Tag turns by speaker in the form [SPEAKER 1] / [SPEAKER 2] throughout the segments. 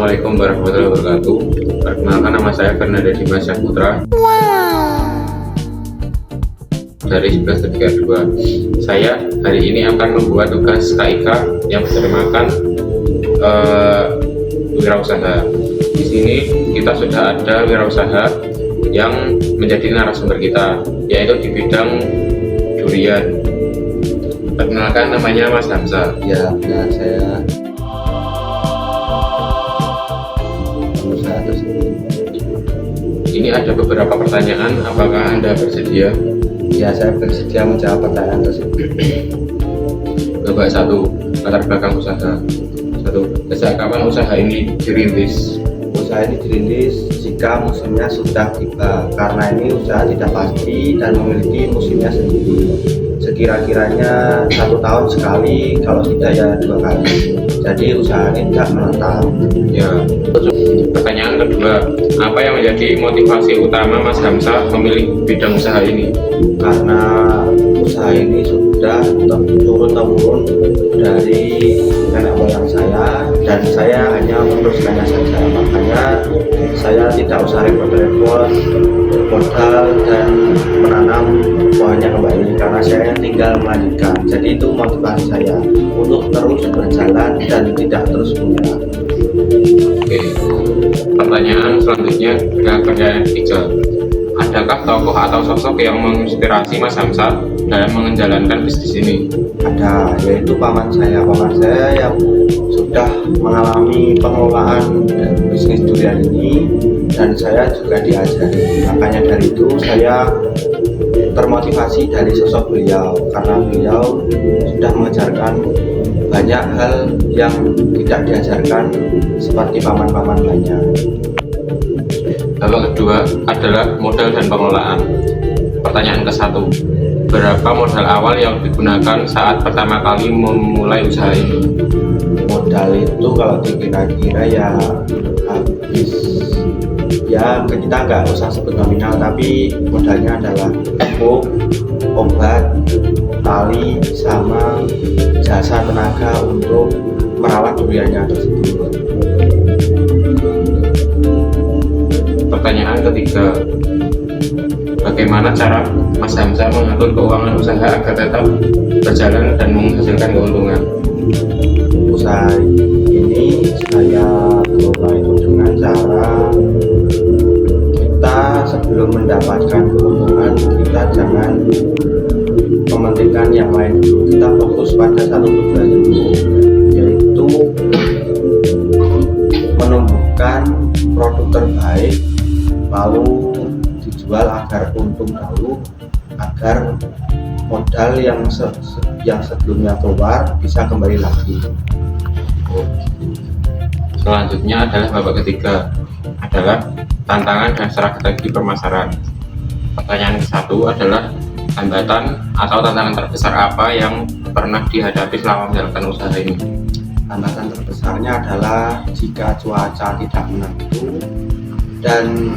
[SPEAKER 1] Assalamualaikum warahmatullahi wabarakatuh. Perkenalkan, nama saya Fernanda Dimas Syahputra dari 1132. Saya hari ini akan membuat tugas KIK yang bertemakan wirausaha. Di sini kita sudah ada wirausaha yang menjadi narasumber kita, yaitu di bidang durian. Perkenalkan, namanya Mas Hamzah.
[SPEAKER 2] Ya, benar, saya pengusaha tersebut.
[SPEAKER 1] Ini ada beberapa pertanyaan, apakah Anda bersedia?
[SPEAKER 2] Ya, saya bersedia menjawab pertanyaan tersebut.
[SPEAKER 1] Babak 1, latar belakang usaha. 1. Sejak kapan usaha ini dirintis?
[SPEAKER 2] Usaha ini dirintis jika musimnya sudah tiba, karena ini usaha tidak pasti dan memiliki musimnya sendiri. Sekira-kiranya 1 tahun sekali, kalau tidak ya 2 kali. Jadi usaha ini tidak menetap.
[SPEAKER 1] Ya. Pertanyaan kedua, apa yang menjadi motivasi utama Mas Hamzah memilih bidang usaha ini?
[SPEAKER 2] Karena usaha ini sudah turun-temurun dari nenek moyang saya, dan saya hanya meneruskannya saja. Makanya saya tidak usah repot-repot modal dan menanam pohonnya kembali, karena saya tinggal melanjutkan. Jadi itu motivasi saya untuk terus berjalan dan tidak terus menyerah.
[SPEAKER 1] Oke. Pertanyaan selanjutnya adalah pertanyaan ketiga. Adakah tokoh atau sosok yang menginspirasi Mas Hamzah dalam menjalankan bisnis ini?
[SPEAKER 2] Ada, yaitu paman saya yang sudah mengalami pengelolaan bisnis durian ini, dan saya juga diajari. Makanya dari itu saya termotivasi dari sosok beliau, karena beliau sudah mengajarkan banyak hal yang tidak diajarkan seperti paman-paman lainnya.
[SPEAKER 1] Babak kedua adalah modal dan pengelolaan. Pertanyaan ke-1, berapa modal awal yang digunakan saat pertama kali memulai usaha ini?
[SPEAKER 2] Modal itu kalau dikira-kira ya habis, ya kita nggak usah sebut nominal, tapi modalnya adalah pupuk, obat, tali, sama jasa tenaga untuk merawat duriannya tersebut.
[SPEAKER 1] Pertanyaan ketiga, bagaimana cara Mas Hamzah mengatur keuangan usaha agar tetap berjalan dan menghasilkan keuntungan?
[SPEAKER 2] Usaha ini saya kelola itu dengan cara kita sebelum mendapatkan keuntungan, kita jangan mementingkan yang lain dulu. Kita fokus pada satu tujuan dulu, yaitu menumbuhkan produk terbaik, lalu dijual agar untung dahulu, agar modal yang sebelumnya keluar bisa kembali lagi.
[SPEAKER 1] Selanjutnya adalah babak ketiga, adalah tantangan dan strategi pemasaran. Pertanyaan ke-1 adalah hambatan atau tantangan terbesar apa yang pernah dihadapi selama menjalankan usaha ini?
[SPEAKER 2] Hambatan terbesarnya adalah jika cuaca tidak menentu dan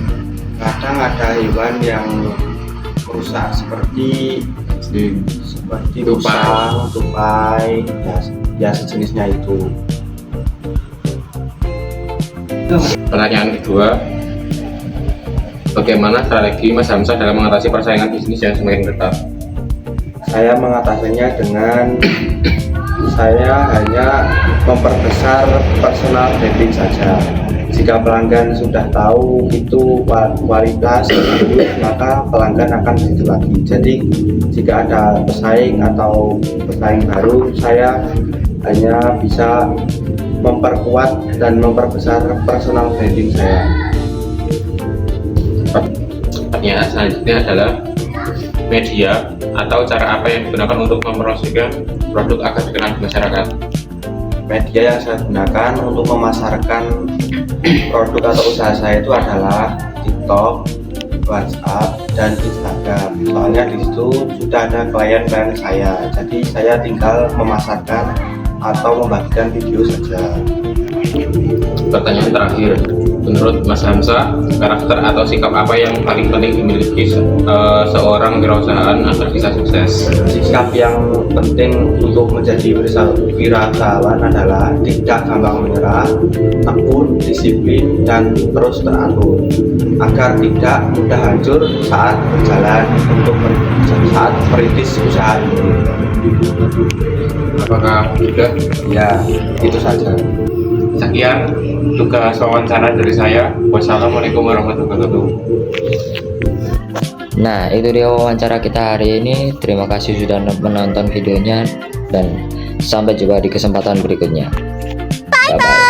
[SPEAKER 2] kadang ada hewan yang merusak seperti musang, tupai, ya sejenisnya itu.
[SPEAKER 1] Pertanyaan kedua, bagaimana strategi Mas Hamzah dalam mengatasi persaingan bisnis yang semakin ketat?
[SPEAKER 2] Saya mengatasinya dengan saya hanya memperbesar personal branding saja. Jika pelanggan sudah tahu itu kualitas bagus, maka pelanggan akan begitu lagi. Jadi jika ada pesaing atau pesaing baru, saya hanya bisa memperkuat dan memperbesar personal branding saya.
[SPEAKER 1] Pertanyaan selanjutnya adalah media atau cara apa yang digunakan untuk mempromosikan produk agar dikenal di masyarakat?
[SPEAKER 2] Media yang saya gunakan untuk memasarkan produk atau usaha saya itu adalah TikTok, WhatsApp, dan Instagram. Soalnya di situ sudah ada klien-klien saya, jadi saya tinggal memasarkan atau membagikan video saja.
[SPEAKER 1] Pertanyaan terakhir, menurut Mas Hamsa, karakter atau sikap apa yang paling penting dimiliki seorang wirausahaan agar bisa sukses?
[SPEAKER 2] Sikap yang penting untuk menjadi wirausahawan adalah tidak gampang menyerah, tekun, disiplin, dan terus teratur agar tidak mudah hancur saat berjalan saat merintis usaha ini.
[SPEAKER 1] Apakah sudah?
[SPEAKER 2] Ya, itu saja.
[SPEAKER 1] Sekian tugas wawancara dari saya. Wassalamualaikum warahmatullahi wabarakatuh.
[SPEAKER 3] Nah, itu dia wawancara kita hari ini. Terima kasih sudah menonton videonya dan sampai jumpa di kesempatan berikutnya. Bye bye.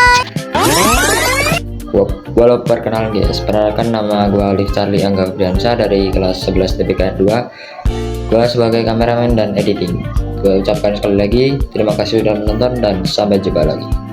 [SPEAKER 3] Walau perkenalan guys, perkenalkan nama gue Alif Charlie Angga Friansyah dari kelas 11 TPK 2. Gue sebagai kameramen dan editing. Gue ucapkan sekali lagi terima kasih sudah menonton dan sampai jumpa lagi.